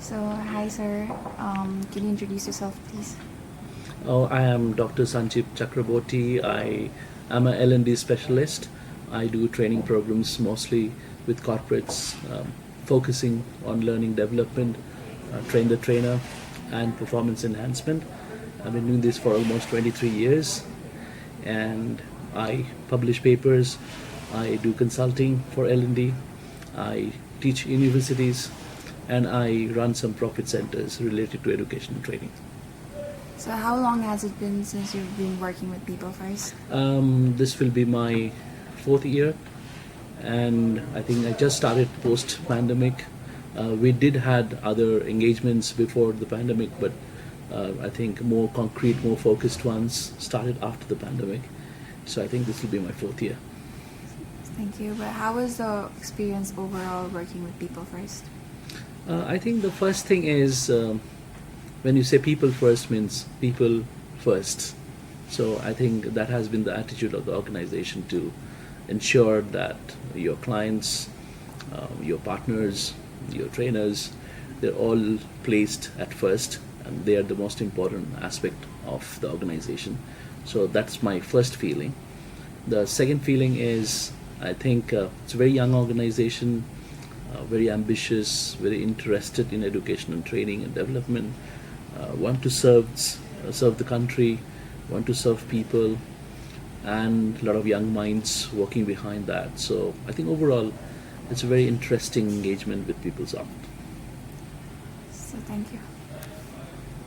So, hi sir, can you introduce yourself please? Oh, I am Dr. Sanjib Chakraborty. I am a L&D specialist. I do training programs mostly with corporates, focusing on learning development, train the trainer, and performance enhancement. I've been doing this for almost 23 years, and I publish papers. I do consulting for L&D. I teach universities, and I run some profit centers related to education and training. So, how long has it been since you've been working with people first? This will be my fourth year, and I think I just started post-pandemic. We did had other engagements before the pandemic, but I think more concrete, more focused ones started after the pandemic. So I think this will be my fourth year. Thank you. But how was the experience overall working with people first? I think the first thing is when you say people first means people first. So I think that has been the attitude of the organization to ensure that your clients, your partners, your trainers, they're all placed at first, and they are the most important aspect of the organization. So that's my first feeling. The second feeling is I think it's a very young organization, very ambitious, very interested in education and training and development, want to serve the country, want to serve people, and a lot of young minds working behind that. So I think overall, it's a very interesting engagement with PeopleSoft. So, thank you.